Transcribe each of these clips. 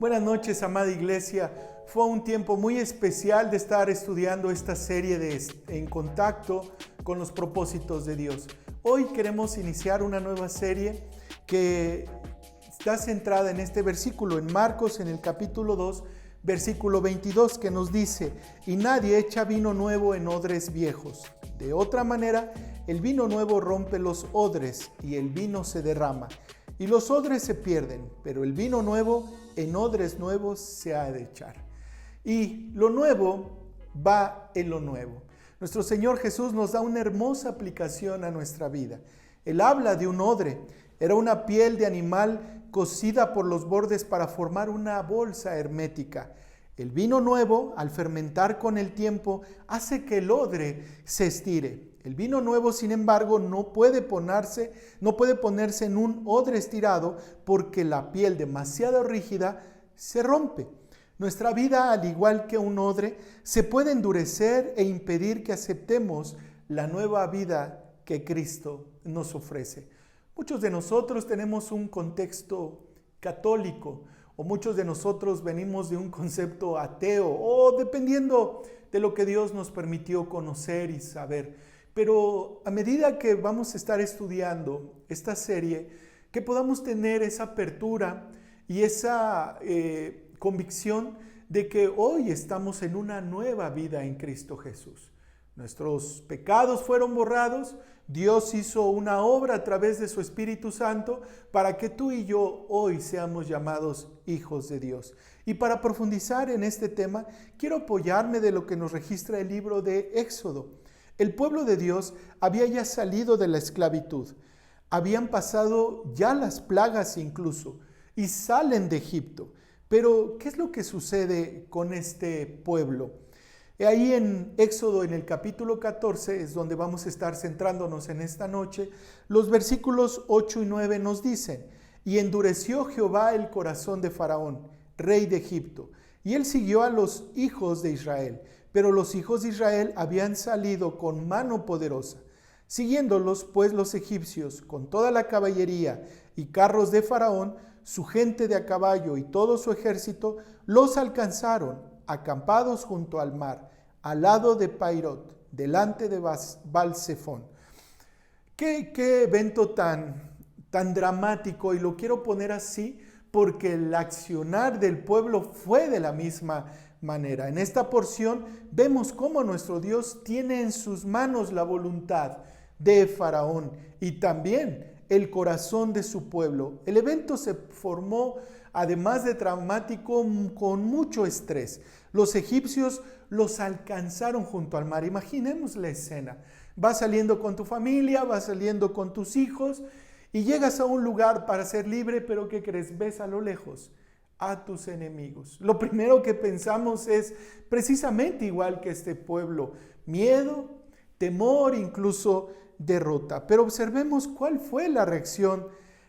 Buenas noches, amada iglesia. Fue un tiempo muy especial de estar estudiando esta serie En Contacto con los propósitos de Dios. Hoy queremos iniciar una nueva serie que está centrada en este versículo, en Marcos, en el capítulo 2, versículo 22, que nos dice: y nadie echa vino nuevo en odres viejos. De otra manera, el vino nuevo rompe los odres y el vino se derrama. Y los odres se pierden, pero el vino nuevo en odres nuevos se ha de echar. Y lo nuevo va en lo nuevo. Nuestro Señor Jesús nos da una hermosa aplicación a nuestra vida. Él habla de un odre. Era una piel de animal cosida por los bordes para formar una bolsa hermética. El vino nuevo, al fermentar con el tiempo, hace que el odre se estire. El vino nuevo, sin embargo, no puede ponerse en un odre estirado porque la piel demasiado rígida se rompe. Nuestra vida, al igual que un odre, se puede endurecer e impedir que aceptemos la nueva vida que Cristo nos ofrece. Muchos de nosotros tenemos un contexto católico, o muchos de nosotros venimos de un concepto ateo, o dependiendo de lo que Dios nos permitió conocer y saber. Pero a medida que vamos a estar estudiando esta serie, que podamos tener esa apertura y esa convicción de que hoy estamos en una nueva vida en Cristo Jesús. Nuestros pecados fueron borrados. Dios hizo una obra a través de su Espíritu Santo para que tú y yo hoy seamos llamados hijos de Dios. Y para profundizar en este tema, quiero apoyarme de lo que nos registra el libro de Éxodo. El pueblo de Dios había ya salido de la esclavitud. Habían pasado ya las plagas incluso y salen de Egipto. Pero, ¿qué es lo que sucede con este pueblo? Ahí en Éxodo, en el capítulo 14, es donde vamos a estar centrándonos en esta noche. Los versículos 8 y 9 nos dicen: y endureció Jehová el corazón de Faraón, rey de Egipto, y él siguió a los hijos de Israel. Pero los hijos de Israel habían salido con mano poderosa. Siguiéndolos pues los egipcios con toda la caballería y carros de Faraón, su gente de a caballo y todo su ejército, los alcanzaron acampados junto al mar, al lado de Pairot, delante de Baal-Zephón. ¿Qué evento tan dramático? Y lo quiero poner así porque el accionar del pueblo fue de la misma manera. En esta porción vemos cómo nuestro Dios tiene en sus manos la voluntad de Faraón y también el corazón de su pueblo. El evento se formó, además de traumático, con mucho estrés. Los egipcios los alcanzaron junto al mar. Imaginemos la escena. Vas saliendo con tu familia, vas saliendo con tus hijos y llegas a un lugar para ser libre, pero ¿qué crees? Ves a lo lejos a tus enemigos. Lo primero que pensamos es precisamente igual que este pueblo: miedo, temor, incluso derrota. Pero observemos cuál fue la reacción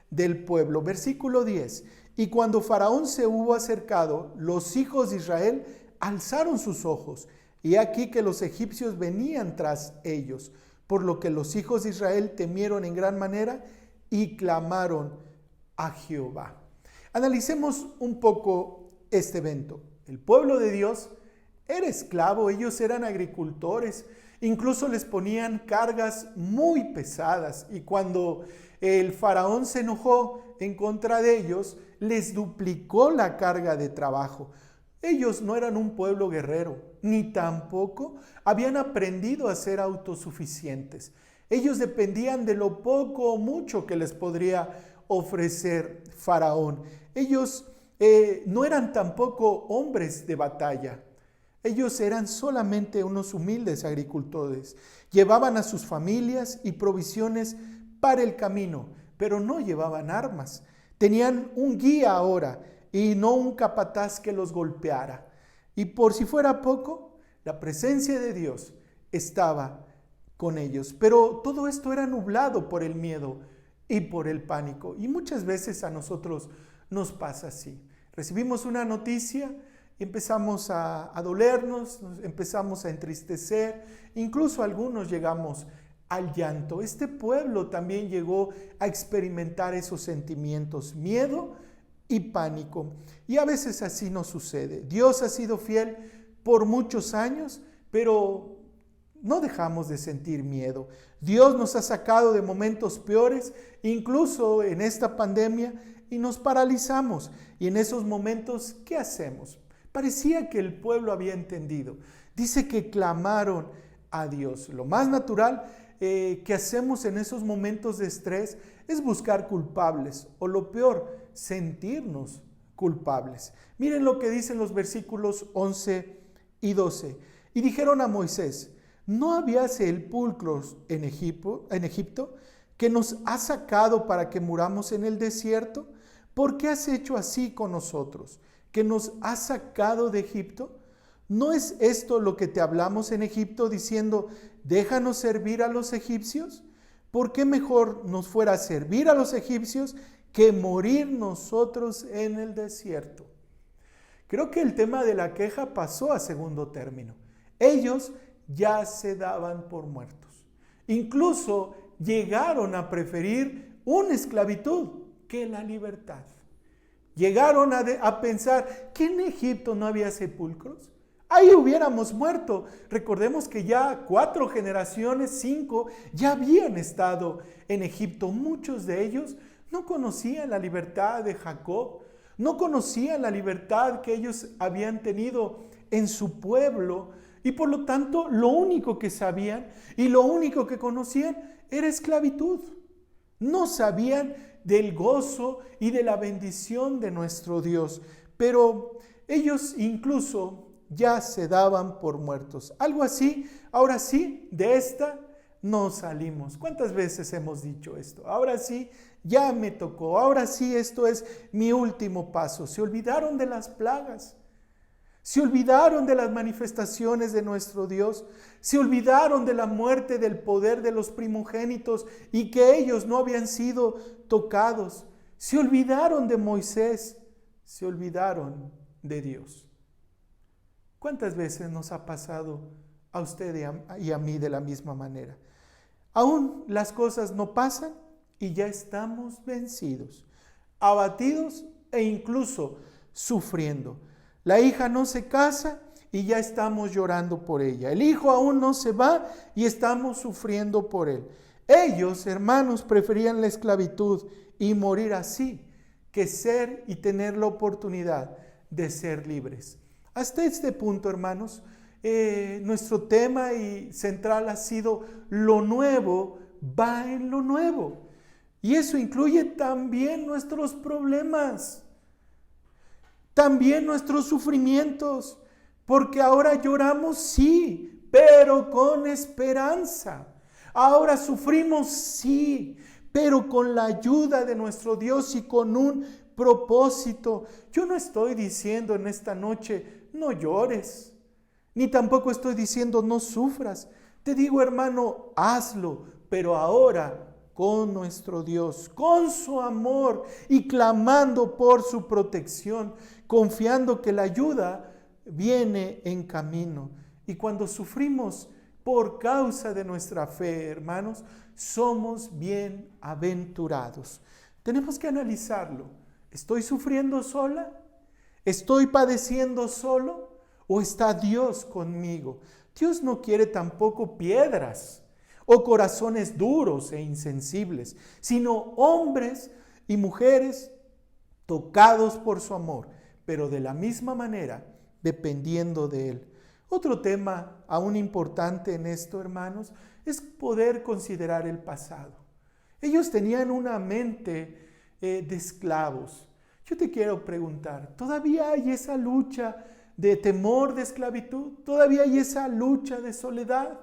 del pueblo. Versículo 10. Y cuando Faraón se hubo acercado, los hijos de Israel alzaron sus ojos, y aquí que los egipcios venían tras ellos, por lo que los hijos de Israel temieron en gran manera y clamaron a Jehová. Analicemos un poco este evento. El pueblo de Dios era esclavo, ellos eran agricultores, incluso les ponían cargas muy pesadas, y cuando el faraón se enojó en contra de ellos, les duplicó la carga de trabajo. Ellos no eran un pueblo guerrero, ni tampoco habían aprendido a ser autosuficientes. Ellos dependían de lo poco o mucho que les podría ofrecer Faraón. Ellos no eran tampoco hombres de batalla. Ellos eran solamente unos humildes agricultores. Llevaban a sus familias y provisiones para el camino, pero no llevaban armas. Tenían un guía ahora y no un capataz que los golpeara. Y por si fuera poco, la presencia de Dios estaba con ellos. Pero todo esto era nublado por el miedo y por el pánico. Y muchas veces a nosotros nos pasa así. Recibimos una noticia, empezamos a dolernos, empezamos a entristecer, incluso algunos llegamos al llanto. Este pueblo también llegó a experimentar esos sentimientos: miedo y pánico. Y a veces así nos sucede. Dios ha sido fiel por muchos años, pero no dejamos de sentir miedo. Dios nos ha sacado de momentos peores, incluso en esta pandemia, y nos paralizamos. Y en esos momentos, ¿qué hacemos? Parecía que el pueblo había entendido. Dice que clamaron a Dios. Lo más natural que hacemos en esos momentos de estrés es buscar culpables, o lo peor, sentirnos culpables. Miren lo que dicen los versículos 11 y 12. Y dijeron a Moisés: ¿no había sepulcros en Egipto que nos has sacado para que muramos en el desierto? ¿Por qué has hecho así con nosotros, que nos has sacado de Egipto? ¿No es esto lo que te hablamos en Egipto, diciendo: déjanos servir a los egipcios? ¿Por qué mejor nos fuera a servir a los egipcios que morir nosotros en el desierto? Creo que el tema de la queja pasó a segundo término. Ellos ya se daban por muertos. Incluso llegaron a preferir una esclavitud que la libertad. Llegaron a pensar que en Egipto no había sepulcros. Ahí hubiéramos muerto. Recordemos que ya 4 generaciones, 5, ya habían estado en Egipto. Muchos de ellos no conocían la libertad de Jacob, no conocían la libertad que ellos habían tenido en su pueblo, y por lo tanto lo único que sabían y lo único que conocían era esclavitud. No sabían del gozo y de la bendición de nuestro Dios, pero ellos incluso ya se daban por muertos. Algo así, ahora sí, de esta no salimos. ¿Cuántas veces hemos dicho esto? Ahora sí, ya me tocó. Ahora sí, esto es mi último paso. Se olvidaron de las plagas. Se olvidaron de las manifestaciones de nuestro Dios. Se olvidaron de la muerte del poder de los primogénitos y que ellos no habían sido tocados. Se olvidaron de Moisés. Se olvidaron de Dios. ¿Cuántas veces nos ha pasado a usted y a mí de la misma manera? Aún las cosas no pasan y ya estamos vencidos, abatidos e incluso sufriendo. La hija no se casa y ya estamos llorando por ella. El hijo aún no se va y estamos sufriendo por él. Ellos, hermanos, preferían la esclavitud y morir así que ser y tener la oportunidad de ser libres. Hasta este punto, hermanos, nuestro tema y central ha sido: lo nuevo va en lo nuevo. Y eso incluye también nuestros problemas, también nuestros sufrimientos, porque ahora lloramos, sí, pero con esperanza. Ahora sufrimos, sí, pero con la ayuda de nuestro Dios y con un propósito. Yo no estoy diciendo en esta noche: no llores, ni tampoco estoy diciendo: no sufras. Te digo, hermano, hazlo, pero ahora con nuestro Dios, con su amor y clamando por su protección, confiando que la ayuda viene en camino. Y cuando sufrimos por causa de nuestra fe, hermanos, somos bienaventurados. Tenemos que analizarlo. ¿Estoy sufriendo sola? ¿Estoy padeciendo solo? ¿O está Dios conmigo? Dios no quiere tampoco piedras o corazones duros e insensibles, sino hombres y mujeres tocados por su amor, pero de la misma manera dependiendo de Él. Otro tema aún importante en esto, hermanos, es poder considerar el pasado. Ellos tenían una mente de esclavos. Yo te quiero preguntar, ¿todavía hay esa lucha de temor de esclavitud? ¿Todavía hay esa lucha de soledad?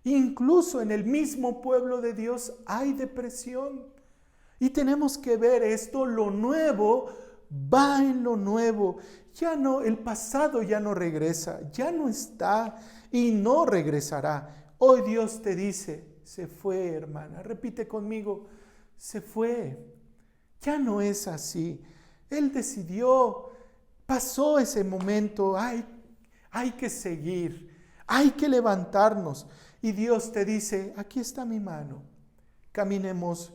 Incluso en el mismo pueblo de Dios hay depresión. Y tenemos que ver esto: lo nuevo va en lo nuevo. Ya no, el pasado ya no regresa, ya no está y no regresará. Hoy Dios te dice: se fue, hermana. Repite conmigo: se fue. Ya no es así. Él decidió, pasó ese momento. Hay que seguir, hay que levantarnos. Y Dios te dice: aquí está mi mano, caminemos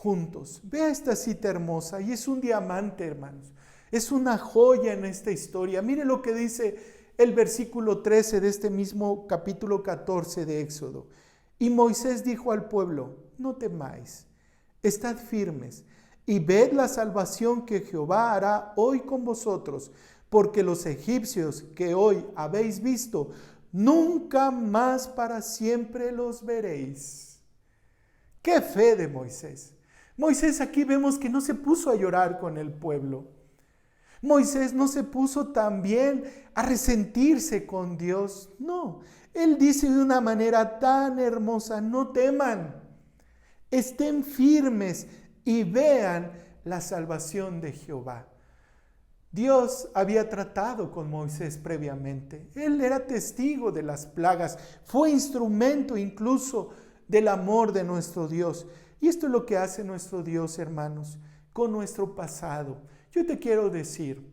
juntos. Vea esta cita hermosa y es un diamante, hermanos. Es una joya en esta historia. Mire lo que dice el versículo 13 de este mismo capítulo 14 de Éxodo. Y Moisés dijo al pueblo: no temáis, estad firmes y ved la salvación que Jehová hará hoy con vosotros, porque los egipcios que hoy habéis visto, nunca más para siempre los veréis. ¡Qué fe de Moisés! Moisés aquí vemos que no se puso a llorar con el pueblo. Moisés no se puso también a resentirse con Dios. No, él dice de una manera tan hermosa: no teman, estén firmes y vean la salvación de Jehová. Dios había tratado con Moisés previamente. Él era testigo de las plagas, fue instrumento incluso del amor de nuestro Dios. Y esto es lo que hace nuestro Dios, hermanos, con nuestro pasado. Yo te quiero decir,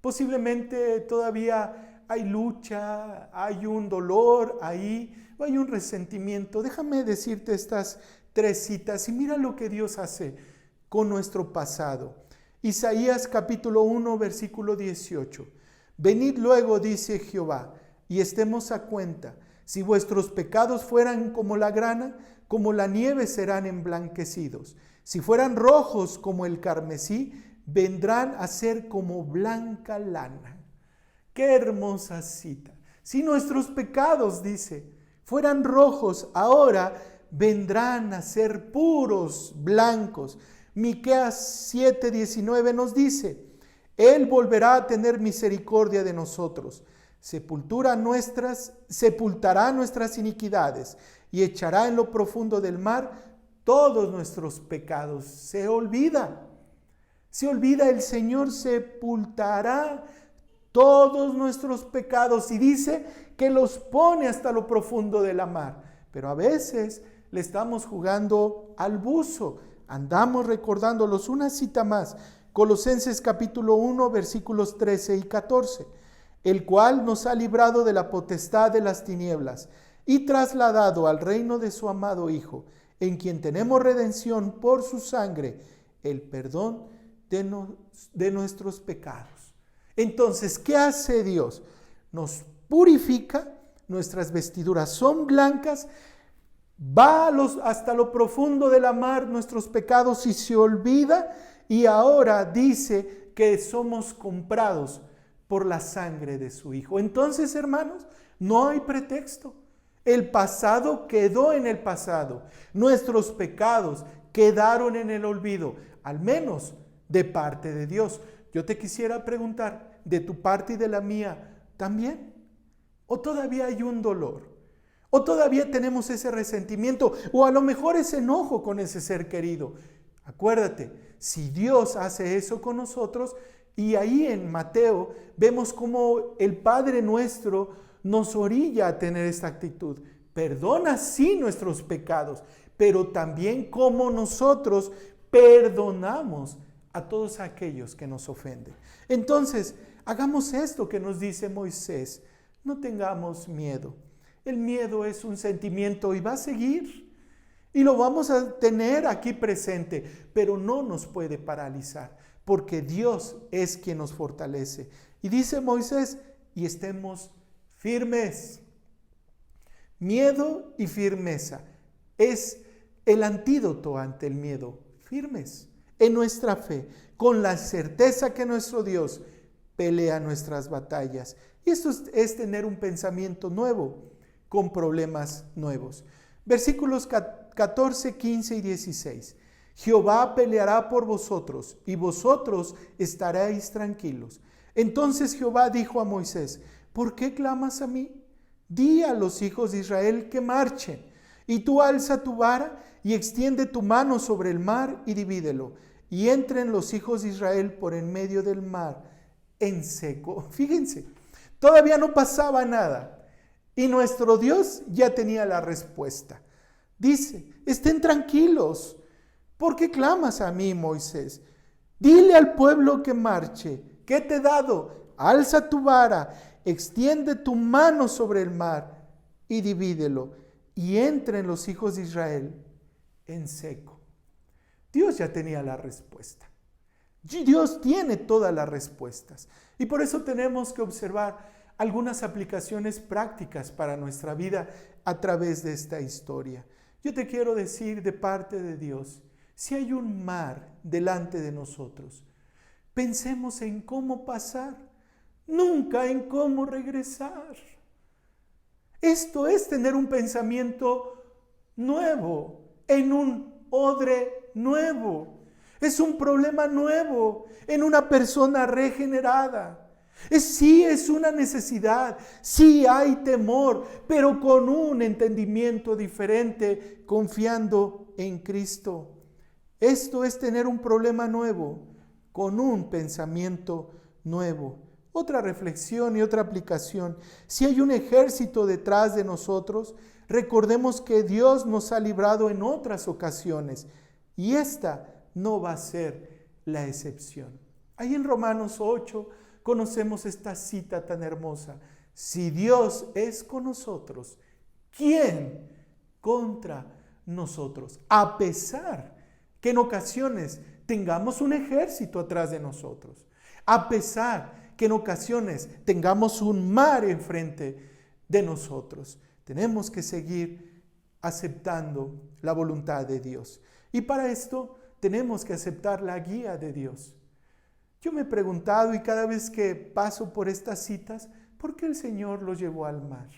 posiblemente todavía hay lucha, hay un dolor ahí, o hay un resentimiento. Déjame decirte estas 3 citas y mira lo que Dios hace con nuestro pasado. Isaías capítulo 1, versículo 18. Venid luego, dice Jehová, y estemos a cuenta. Si vuestros pecados fueran como la grana, como la nieve serán emblanquecidos. Si fueran rojos como el carmesí, vendrán a ser como blanca lana. Qué hermosa cita. Si nuestros pecados, dice, fueran rojos, ahora vendrán a ser puros, blancos. Miqueas 7:19 nos dice: Él volverá a tener misericordia de nosotros, sepultará nuestras iniquidades y echará en lo profundo del mar todos nuestros pecados. Se olvida, el Señor sepultará todos nuestros pecados y dice que los pone hasta lo profundo de la mar. Pero a veces le estamos jugando al buzo, andamos recordándolos. Una cita más, Colosenses capítulo 1, versículos 13 y 14. El cual nos ha librado de la potestad de las tinieblas y trasladado al reino de su amado Hijo, en quien tenemos redención por su sangre, el perdón de nuestros pecados. Entonces, ¿qué hace Dios? Nos purifica, nuestras vestiduras son blancas, va hasta lo profundo de la mar nuestros pecados y se olvida, y ahora dice que somos comprados por la sangre de su Hijo. Entonces, hermanos, no hay pretexto. El pasado quedó en el pasado. Nuestros pecados quedaron en el olvido, al menos de parte de Dios. Yo te quisiera preguntar, ¿de tu parte y de la mía también? ¿O todavía hay un dolor? ¿O todavía tenemos ese resentimiento? ¿O a lo mejor ese enojo con ese ser querido? Acuérdate, si Dios hace eso con nosotros, y ahí en Mateo vemos cómo el Padre nuestro nos orilla a tener esta actitud. Perdona sí nuestros pecados, pero también como nosotros perdonamos a todos aquellos que nos ofenden. Entonces, hagamos esto que nos dice Moisés. No tengamos miedo. El miedo es un sentimiento y va a seguir. Y lo vamos a tener aquí presente, pero no nos puede paralizar, porque Dios es quien nos fortalece. Y dice Moisés, y estemos firmes. Miedo y firmeza es el antídoto ante el miedo. Firmes en nuestra fe, con la certeza que nuestro Dios pelea nuestras batallas. Y esto es tener un pensamiento nuevo, con problemas nuevos. Versículos 14, 15 y 16. Jehová peleará por vosotros, y vosotros estaréis tranquilos. Entonces Jehová dijo a Moisés: ¿por qué clamas a mí? Di a los hijos de Israel que marchen, y tú alza tu vara y extiende tu mano sobre el mar y divídelo, y entren los hijos de Israel por en medio del mar en seco. Fíjense, todavía no pasaba nada. Y nuestro Dios ya tenía la respuesta. Dice: estén tranquilos. ¿Por qué clamas a mí, Moisés? Dile al pueblo que marche. ¿Qué te he dado? Alza tu vara, extiende tu mano sobre el mar y divídelo, y entren los hijos de Israel en seco. Dios ya tenía la respuesta. Dios tiene todas las respuestas. Y por eso tenemos que observar algunas aplicaciones prácticas para nuestra vida a través de esta historia. Yo te quiero decir de parte de Dios, si hay un mar delante de nosotros, pensemos en cómo pasar, nunca en cómo regresar. Esto es tener un pensamiento nuevo, en un odre nuevo. Es un problema nuevo en una persona regenerada. Sí es una necesidad, sí hay temor, pero con un entendimiento diferente, confiando en Cristo. Esto es tener un problema nuevo, con un pensamiento nuevo. Otra reflexión y otra aplicación. Si hay un ejército detrás de nosotros, recordemos que Dios nos ha librado en otras ocasiones y esta no va a ser la excepción. Ahí en Romanos 8 conocemos esta cita tan hermosa. Si Dios es con nosotros, ¿quién contra nosotros? A pesar que en ocasiones tengamos un ejército atrás de nosotros, a pesar que en ocasiones tengamos un mar enfrente de nosotros, tenemos que seguir aceptando la voluntad de Dios. Y para esto tenemos que aceptar la guía de Dios. Yo me he preguntado, y cada vez que paso por estas citas, ¿por qué el Señor los llevó al mar?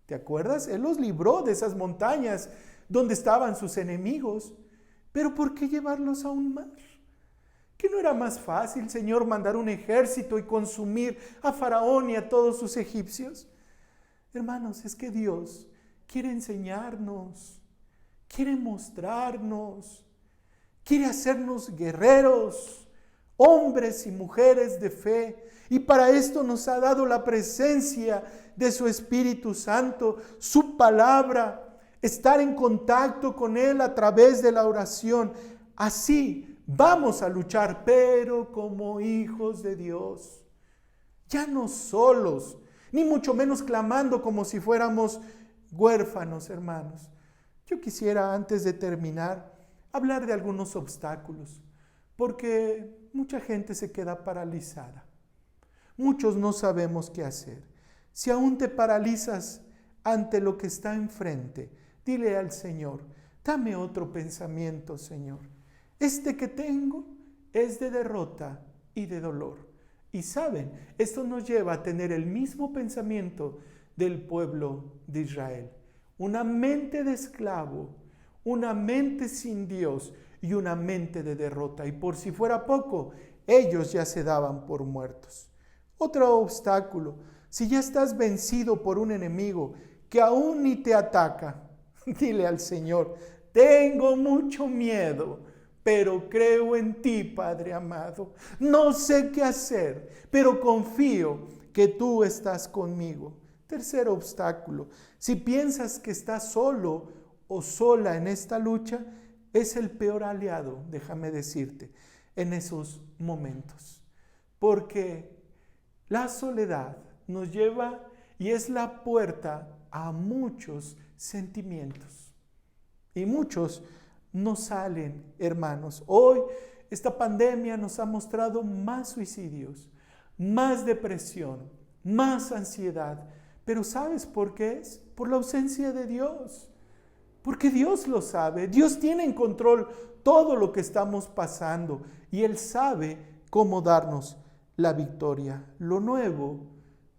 ¿Te acuerdas? Él los libró de esas montañas donde estaban sus enemigos. ¿Pero por qué llevarlos a un mar? ¿Que no era más fácil, Señor, mandar un ejército y consumir a Faraón y a todos sus egipcios? Hermanos, es que Dios quiere enseñarnos, quiere mostrarnos, quiere hacernos guerreros, hombres y mujeres de fe. Y para esto nos ha dado la presencia de su Espíritu Santo, su palabra, estar en contacto con Él a través de la oración. Así vamos a luchar, pero como hijos de Dios. Ya no solos, ni mucho menos clamando como si fuéramos huérfanos, hermanos. Yo quisiera, antes de terminar, hablar de algunos obstáculos, porque mucha gente se queda paralizada. Muchos no sabemos qué hacer. Si aún te paralizas ante lo que está enfrente, dile al Señor, dame otro pensamiento, Señor. Este que tengo es de derrota y de dolor. Y saben, esto nos lleva a tener el mismo pensamiento del pueblo de Israel. Una mente de esclavo, una mente sin Dios y una mente de derrota. Y por si fuera poco, ellos ya se daban por muertos. Otro obstáculo, si ya estás vencido por un enemigo que aún ni te ataca, dile al Señor, tengo mucho miedo, pero creo en ti, Padre amado. No sé qué hacer, pero confío que tú estás conmigo. Tercer obstáculo, si piensas que estás solo o sola en esta lucha, es el peor aliado, déjame decirte, en esos momentos. Porque la soledad nos lleva y es la puerta a muchos sentimientos. Y muchos no salen, hermanos. Hoy esta pandemia nos ha mostrado más suicidios, más depresión, más ansiedad. Pero ¿sabes por qué es? Por la ausencia de Dios. Porque Dios lo sabe. Dios tiene en control todo lo que estamos pasando. Y Él sabe cómo darnos la victoria. Lo nuevo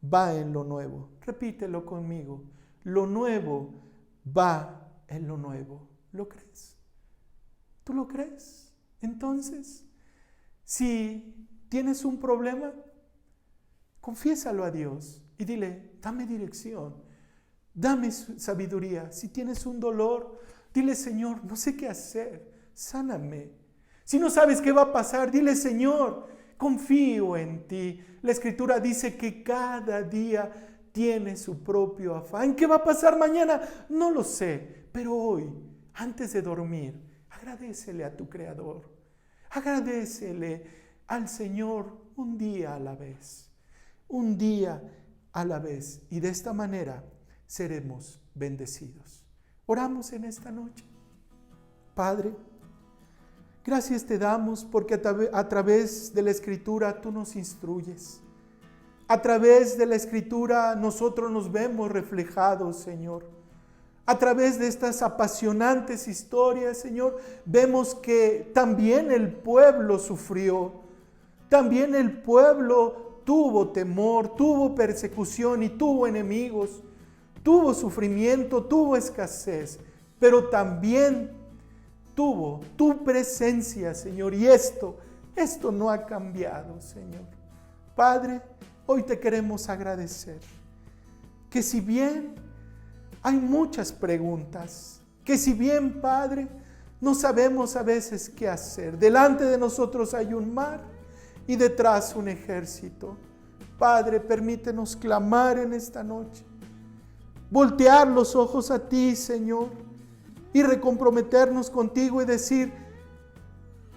va en lo nuevo. Repítelo conmigo. Lo nuevo va en lo nuevo. ¿Lo crees? ¿Tú lo crees? Entonces, si tienes un problema, confiésalo a Dios y dile, dame dirección, dame sabiduría. Si tienes un dolor, dile, Señor, no sé qué hacer, sáname. Si no sabes qué va a pasar, dile, Señor, confío en ti. La Escritura dice que cada día tiene su propio afán. ¿Qué va a pasar mañana? No lo sé, pero hoy, antes de dormir, agradécele a tu Creador. Agradécele al Señor un día a la vez. Un día a la vez. Y de esta manera seremos bendecidos. Oramos en esta noche. Padre, Gracias te damos porque a través de la Escritura tú nos instruyes. A través de la Escritura nosotros nos vemos reflejados, Señor. A través de estas apasionantes historias, Señor, vemos que también el pueblo sufrió. También el pueblo tuvo temor, tuvo persecución y tuvo enemigos. Tuvo sufrimiento, tuvo escasez, pero también tuvo tu presencia, Señor. Y esto no ha cambiado, Señor. Padre, hoy te queremos agradecer que si bien hay muchas preguntas, que si bien, Padre, no sabemos a veces qué hacer. Delante de nosotros hay un mar y detrás un ejército. Padre, permítenos clamar en esta noche, voltear los ojos a ti, Señor, y recomprometernos contigo y decir: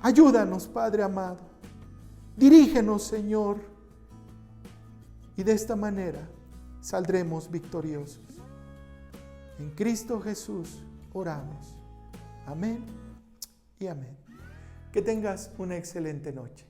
ayúdanos, Padre amado, dirígenos, Señor, y de esta manera saldremos victoriosos. En Cristo Jesús oramos. Amén y amén. Que tengas una excelente noche.